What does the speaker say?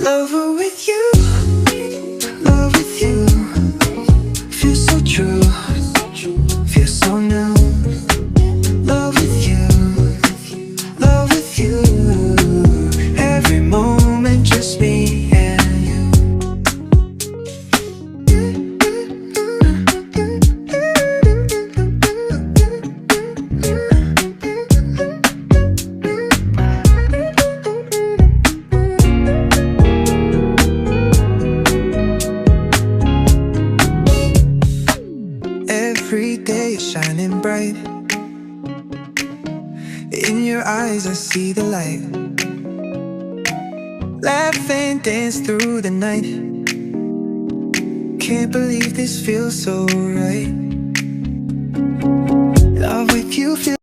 Lover with you, love with you. Feels so true, feels so new. Love with you, love with you. Every moment just me and you. Every day is shining bright. In your eyes I see the light. Laugh and dance through the night. Can't believe this feels so right. Love with you feels